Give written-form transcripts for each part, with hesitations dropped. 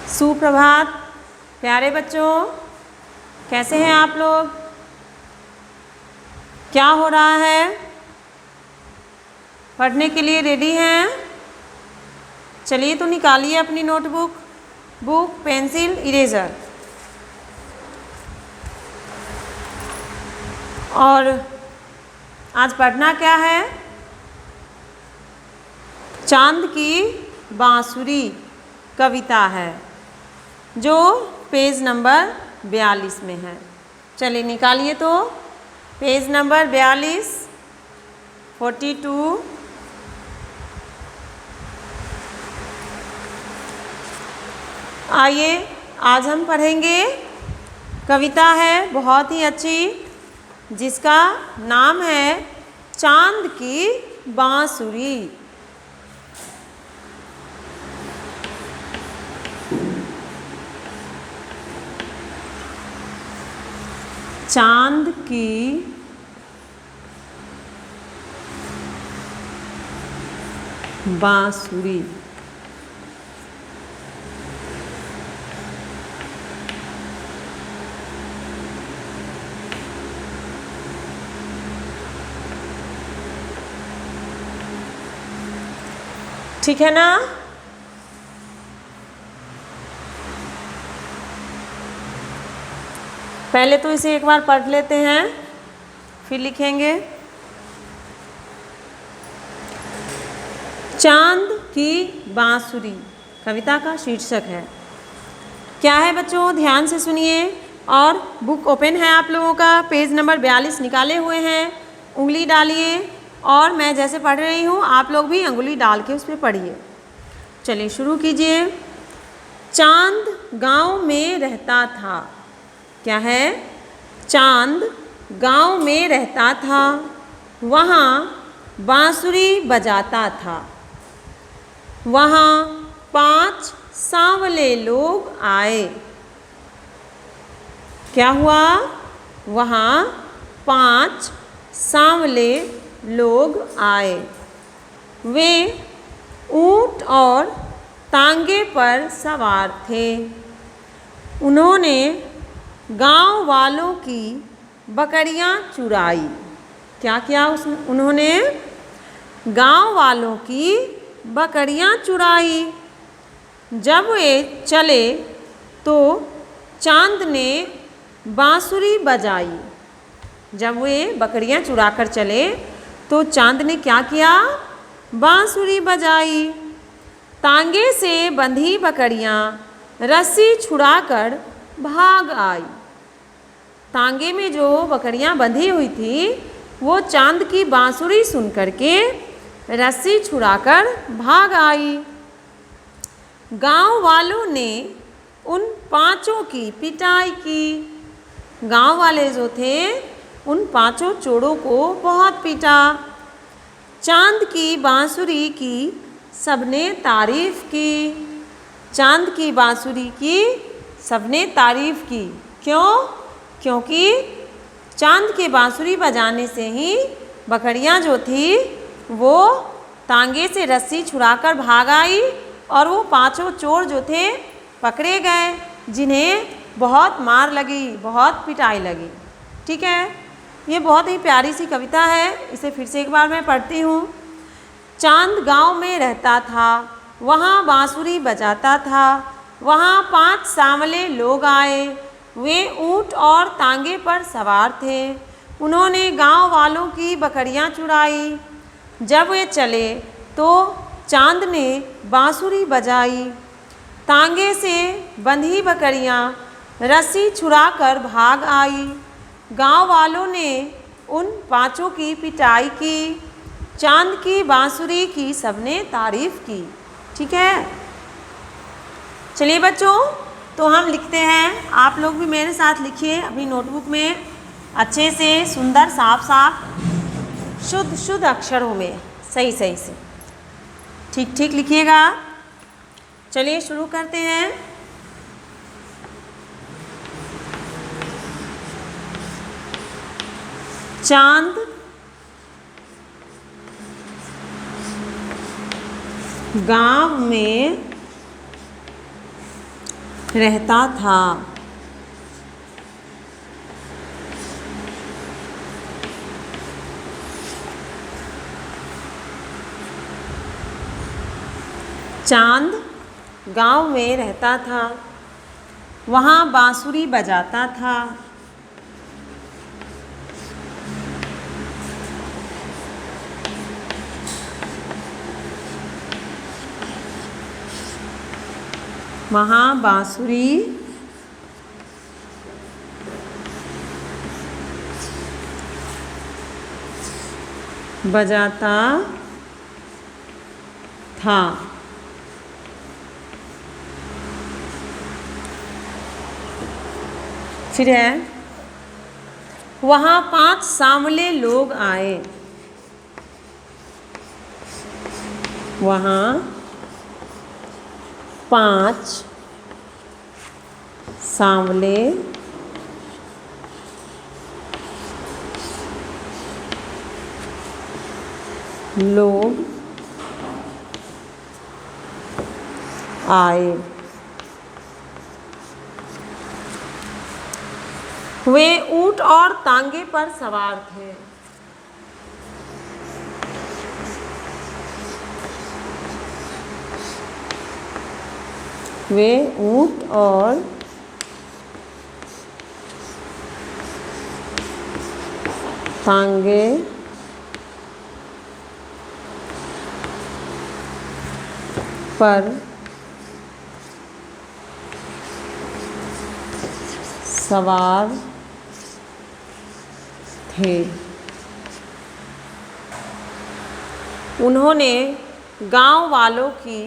सुप्रभात प्यारे बच्चों, कैसे हैं आप लोग? क्या हो रहा है? पढ़ने के लिए रेडी हैं? चलिए तो निकालिए अपनी नोटबुक, बुक, पेंसिल, इरेज़र। और आज पढ़ना क्या है? चांद की बांसुरी कविता है जो पेज नंबर 42 में है। चलिए निकालिए तो पेज नंबर 42, 42। आइए आज हम पढ़ेंगे, कविता है बहुत ही अच्छी जिसका नाम है चांद की बांसुरी। चांद की बांसुरी। ठीक है ना? पहले तो इसे एक बार पढ़ लेते हैं, फिर लिखेंगे। चांद की बांसुरी कविता का शीर्षक है। क्या है बच्चों, ध्यान से सुनिए। और बुक ओपन है आप लोगों का, पेज नंबर 42 निकाले हुए हैं। उंगली डालिए और मैं जैसे पढ़ रही हूँ आप लोग भी उंगली डाल के उस पर पढ़िए। चलिए शुरू कीजिए। चांद गांव में रहता था। क्या है? चांद गांव में रहता था, वहाँ बांसुरी बजाता था। वहाँ 5 सांवले लोग आए। क्या हुआ? वहाँ 5 सांवले लोग आए। वे ऊंट और तांगे पर सवार थे। उन्होंने गांव वालों की बकरियां चुराई। क्या किया उन्होंने? गांव वालों की बकरियां चुराई। जब वे चले तो चांद ने बांसुरी बजाई। जब वे बकरियां चुराकर चले तो चांद ने क्या किया? बांसुरी बजाई। तांगे से बंधी बकरियां रस्सी छुड़ाकर भाग आई। तांगे में जो बकरियां बंधी हुई थी वो चांद की बांसुरी सुन करके रस्सी छुड़ाकर भाग आई। गांव वालों ने उन 5 की पिटाई की। गांव वाले जो थे उन 5 चोरों को बहुत पीटा। चांद की बांसुरी की सबने तारीफ की। चांद की बांसुरी की सबने तारीफ की। क्यों? क्योंकि चांद के बांसुरी बजाने से ही बकरियां जो थी वो तांगे से रस्सी छुड़ाकर भाग आई और वो 5 चोर जो थे पकड़े गए, जिन्हें बहुत मार लगी, बहुत पिटाई लगी। ठीक है, ये बहुत ही प्यारी सी कविता है। इसे फिर से एक बार मैं पढ़ती हूँ। चांद गांव में रहता था, वहाँ बांसुरी बजाता था। वहाँ 5 सांवले लोग आए। वे ऊंट और तांगे पर सवार थे। उन्होंने गांव वालों की बकरियां चुराई। जब वे चले तो चांद ने बांसुरी बजाई। तांगे से बंधी बकरियां रस्सी छुड़ाकर भाग आई। गांव वालों ने उन 5 की पिटाई की। चांद की बांसुरी की सबने तारीफ की। ठीक है, चलिए बच्चों तो हम लिखते हैं। आप लोग भी मेरे साथ लिखिए अपनी नोटबुक में, अच्छे से, सुंदर, साफ साफ, शुद्ध शुद्ध अक्षरों में, सही सही से, ठीक ठीक लिखिएगा। चलिए शुरू करते हैं। चांद गांव में रहता था। चांद गांव में रहता था, वहाँ बांसुरी बजाता था। वहाँ बांसुरी बजाता था। फिर है, वहाँ 5 सांवले लोग आए। वहाँ 5 सांवले लोग आए। वे ऊंट और तांगे पर सवार थे। वे ऊंट और तांगे पर सवार थे। उन्होंने गांव वालों की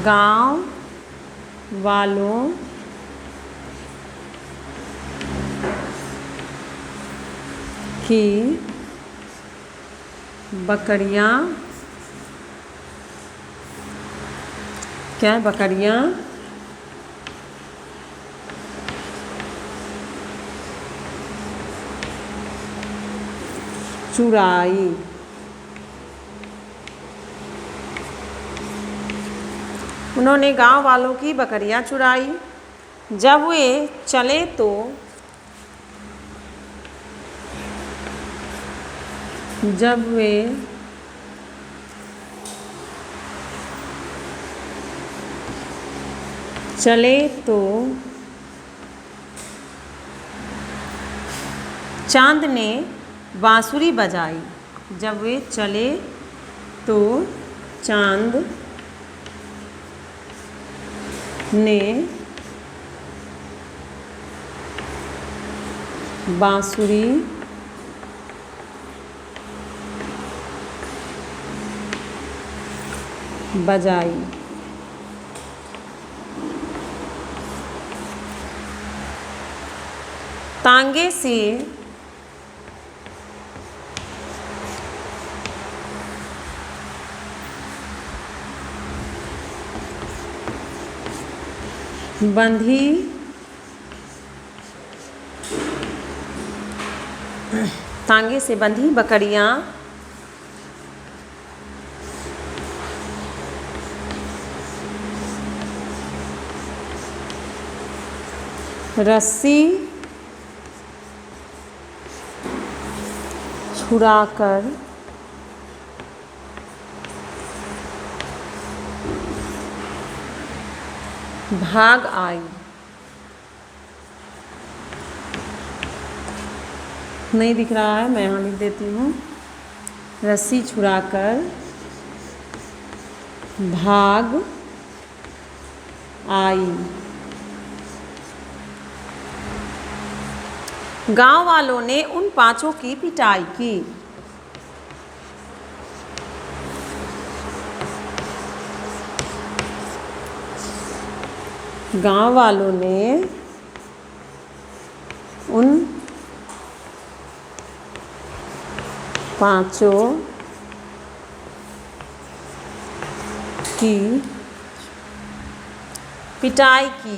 गांव वालों की बकरियां, क्या बकरियां चुराई। उन्होंने गांव वालों की बकरियां चुराई। जब वे चले तो चांद ने बांसुरी बजाई। जब वे चले तो चांद ने बांसुरी बजाई। तांगे से बंधी बकरियां रस्सी छुड़ाकर भाग आई। नहीं दिख रहा है, मैं यहाँ लिख देती हूँ। रस्सी छुड़ाकर भाग आई। गांव वालों ने उन 5 की पिटाई की। गांव वालों ने उन पांचों की पिटाई की।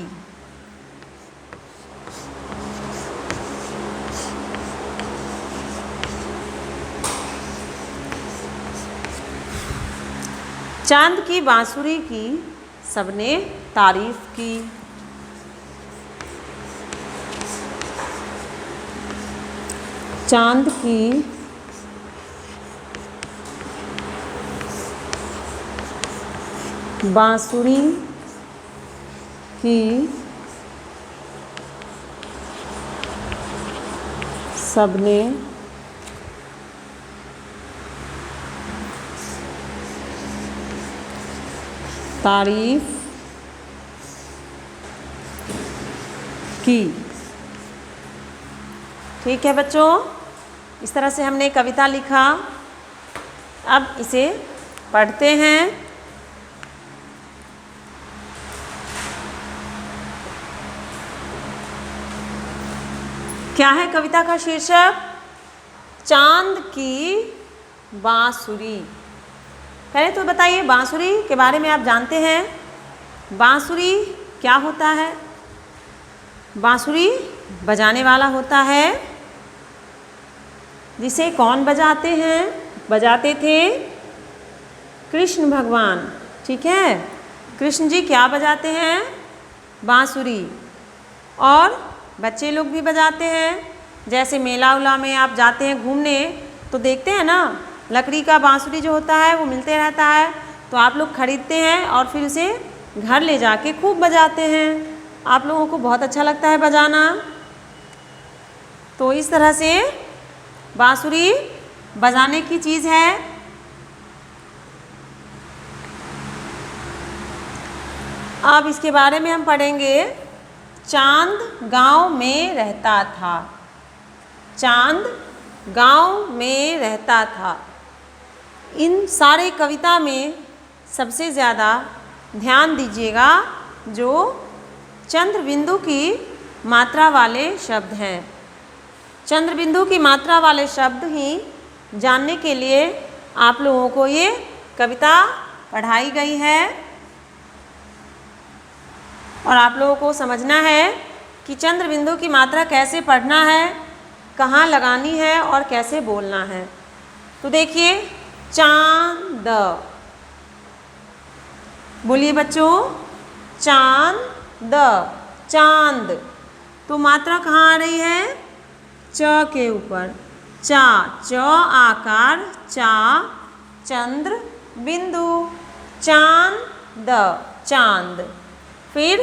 चांद की बांसुरी की सबने तारीफ की। चांद की बांसुरी की सबने तारीफ की। ठीक है बच्चों, इस तरह से हमने कविता लिखा। अब इसे पढ़ते हैं। क्या है कविता का शीर्षक? चांद की बांसुरी। पहले तो बताइए, बांसुरी के बारे में आप जानते हैं? बांसुरी क्या होता है? बांसुरी बजाने वाला होता है, जिसे कौन बजाते हैं? बजाते थे कृष्ण भगवान। ठीक है, कृष्ण जी क्या बजाते हैं? बांसुरी। और बच्चे लोग भी बजाते हैं। जैसे मेला उला में आप जाते हैं घूमने तो देखते हैं ना, लकड़ी का बांसुरी जो होता है वो मिलते रहता है, तो आप लोग खरीदते हैं और फिर उसे घर ले जाके खूब बजाते हैं। आप लोगों को बहुत अच्छा लगता है बजाना। तो इस तरह से बांसुरी बजाने की चीज़ है। अब इसके बारे में हम पढ़ेंगे। चांद गांव में रहता था। चांद गांव में रहता था। इन सारे कविता में सबसे ज़्यादा ध्यान दीजिएगा जो चंद्र बिंदु की मात्रा वाले शब्द हैं। चंद्र बिंदु की मात्रा वाले शब्द ही जानने के लिए आप लोगों को ये कविता पढ़ाई गई है, और आप लोगों को समझना है कि चंद्र बिंदु की मात्रा कैसे पढ़ना है, कहाँ लगानी है और कैसे बोलना है। तो देखिए, चांद, बोलिए बच्चों, चांद, चांद। तो मात्रा कहाँ आ रही है? च के ऊपर। चा, च आकार, चा, चंद्र बिंदु, चांद, चांद। फिर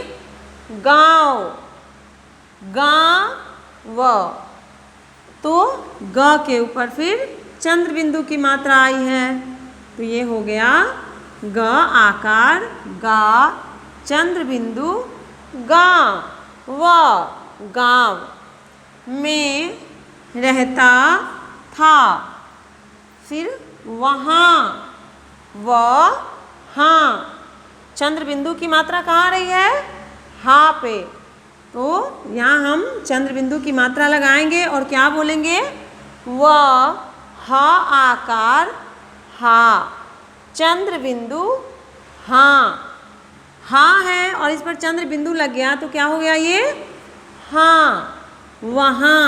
गांव, गांव, तो ग के ऊपर फिर चंद्र बिंदु की मात्रा आई है, तो ये हो गया ग आकार, गा, चंद्र बिंदु, गांव, व, गांव। में रहता था, फिर वहाँ, व, हाँ। चंद्र बिंदु की मात्रा कहाँ आ रही है? हाँ पे। तो यहाँ हम चंद्र बिंदु की मात्रा लगाएंगे और क्या बोलेंगे? व, ह आकार, हा, चंद्र बिंदु, हाँ। हाँ है और इस पर चंद्र बिंदु लग गया तो क्या हो गया ये? हाँ, वहाँ।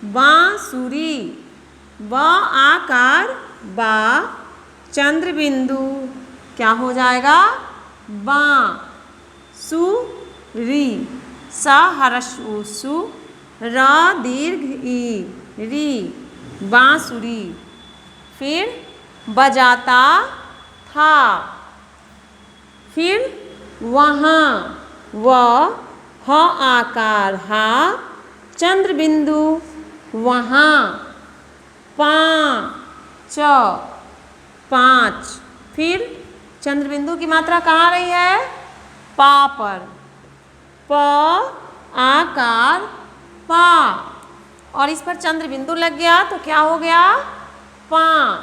बांसुरी, ब आकार, बा, चंद्र बिंदु, क्या हो जाएगा? बां, सु, री, स हर्ष उ, सु, र दीर्घ ई, री, बांसुरी। फिर बजाता था, फिर वहाँ, व, ह आकार, हा, चंद्र बिंदु, वहाँ। पाँच, पाँच। फिर चंद्र बिंदु की मात्रा कहाँ आ रही है? पा पर। प आकार, पा, और इस पर चंद्र बिंदु लग गया तो क्या हो गया? पा,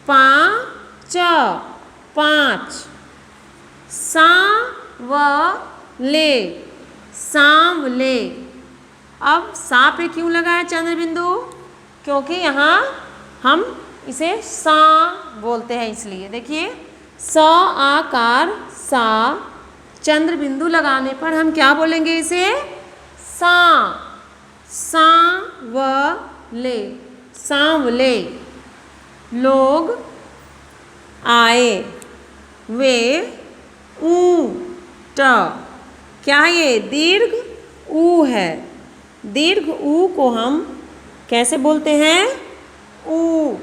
पाँच, पाँच। सांवले, सांवले। अब सा पे क्यों लगा है चंद्र बिंदु? क्योंकि यहाँ हम इसे सा बोलते हैं, इसलिए देखिए स आकार सा, चंद्र बिंदु लगाने पर हम क्या बोलेंगे इसे? सा। सांवले, सांवले। लोग आए, वे ऊंट। क्या है ये? दीर्घ ऊ है। दीर्घ ऊ को हम कैसे बोलते हैं? ऊ।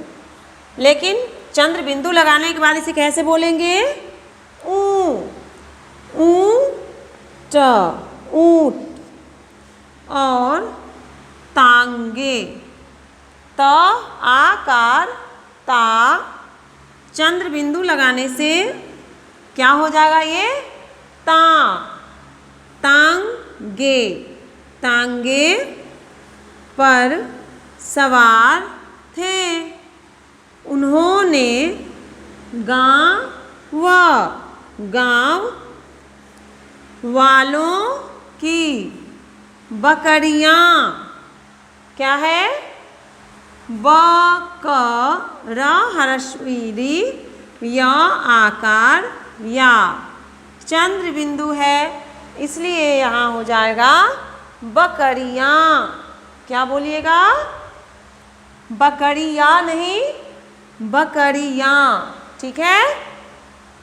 लेकिन चंद्र बिंदु लगाने के बाद इसे कैसे बोलेंगे? ऊ। ऊंट, ऊंट। और तांगे, त आकार ता, चंद्र बिंदु लगाने से क्या हो जाएगा ये? ता। तांगे, तांगे पर सवार थे। उन्होंने गाँव, गाँव वालों की बकरियाँ, क्या है? बकरा हरस्वीरी या आकार या, चंद्र बिंदु है इसलिए यहाँ हो जाएगा बकरियाँ। क्या बोलिएगा? बकरियाँ नहीं, बकरियाँ। ठीक है।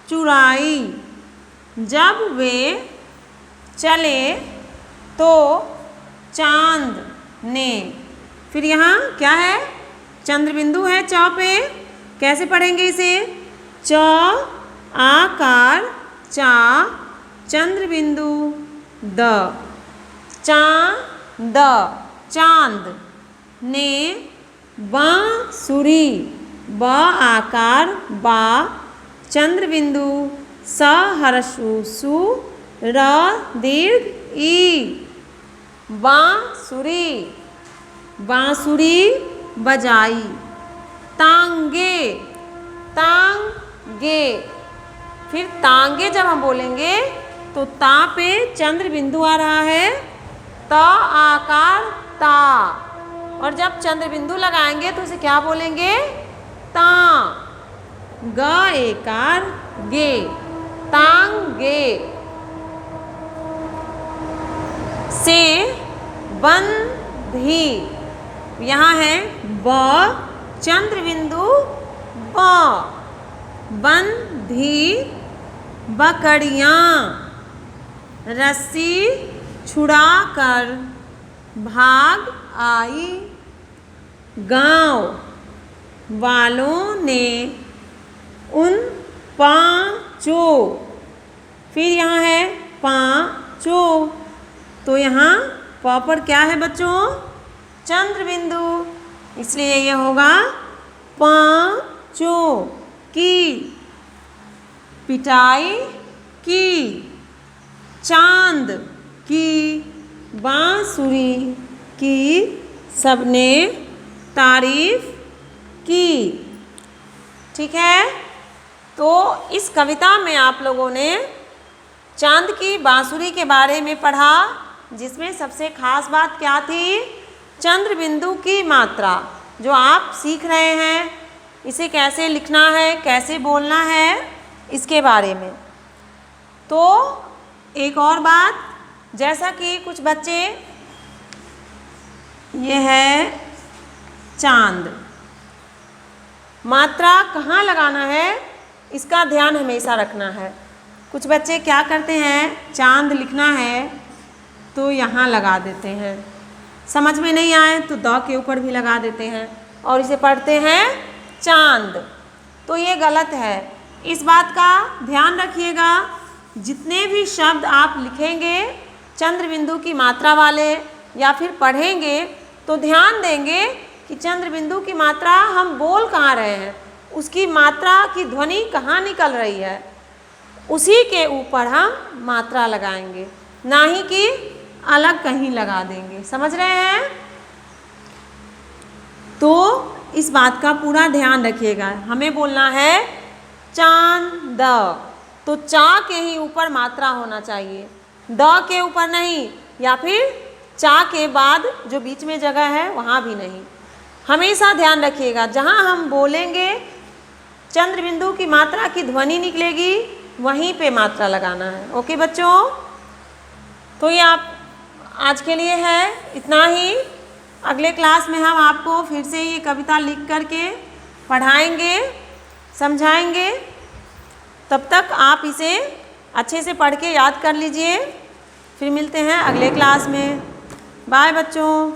चुराई, जब वे चले तो चांद ने, फिर यहाँ क्या है? चंद्र बिंदु है च पे, कैसे पढ़ेंगे इसे? च आकार चा, चंद्र बिंदु द, चांद, चांद ने बांसुरी, ब आकार बा, चंद्र बिंदु स हरसु सु, र दीर्घ ई, बांसुरी, बांसुरी बजाई। तांगे, तांगे। फिर तांगे जब हम बोलेंगे तो ता पे चंद्र बिंदु आ रहा है, त आकार ता, और जब चंद्र बिंदु लगाएंगे तो इसे क्या बोलेंगे? ता। ग एकार गे, तांगे। से बंधी, यहाँ है ब, चंद्र बिंदु ब, बंधी बकरियाँ। रस्सी छुड़ाकर भाग आई, गाँव वालों ने उन पाँचों, फिर यहाँ है पाँचों, तो यहाँ प पर क्या है बच्चों? चंद्र बिंदु, इसलिए ये होगा पाँचों की पिटाई की, चांद की बांसुरी की सबने तारीफ की। ठीक है। तो इस कविता में आप लोगों ने चांद की बांसुरी के बारे में पढ़ा, जिसमें सबसे खास बात क्या थी? चंद्र बिंदु की मात्रा, जो आप सीख रहे हैं इसे कैसे लिखना है, कैसे बोलना है, इसके बारे में। तो एक और बात, जैसा कि कुछ बच्चे, ये है चांद, मात्रा कहाँ लगाना है इसका ध्यान हमेशा रखना है। कुछ बच्चे क्या करते हैं, चांद लिखना है तो यहाँ लगा देते हैं, समझ में नहीं आए तो द के ऊपर भी लगा देते हैं और इसे पढ़ते हैं चांद, तो ये गलत है। इस बात का ध्यान रखिएगा, जितने भी शब्द आप लिखेंगे चंद्र बिंदु की मात्रा वाले या फिर पढ़ेंगे तो ध्यान देंगे कि चंद्र बिंदु की मात्रा हम बोल कहाँ रहे हैं, उसकी मात्रा की ध्वनि कहाँ निकल रही है, उसी के ऊपर हम मात्रा लगाएंगे, ना ही कि अलग कहीं लगा देंगे। समझ रहे हैं? तो इस बात का पूरा ध्यान रखिएगा। हमें बोलना है चांद, तो चा के ही ऊपर मात्रा होना चाहिए, द के ऊपर नहीं, या फिर चा के बाद जो बीच में जगह है वहाँ भी नहीं। हमेशा ध्यान रखिएगा, जहाँ हम बोलेंगे चंद्र बिंदु की मात्रा की ध्वनि निकलेगी वहीं पे मात्रा लगाना है। ओके बच्चों, तो ये आप आज के लिए है इतना ही। अगले क्लास में हम आपको फिर से ये कविता लिख करके पढ़ाएंगे, समझाएंगे। तब तक आप इसे अच्छे से पढ़ के याद कर लीजिए। फिर मिलते हैं अगले क्लास में। बाय बच्चों।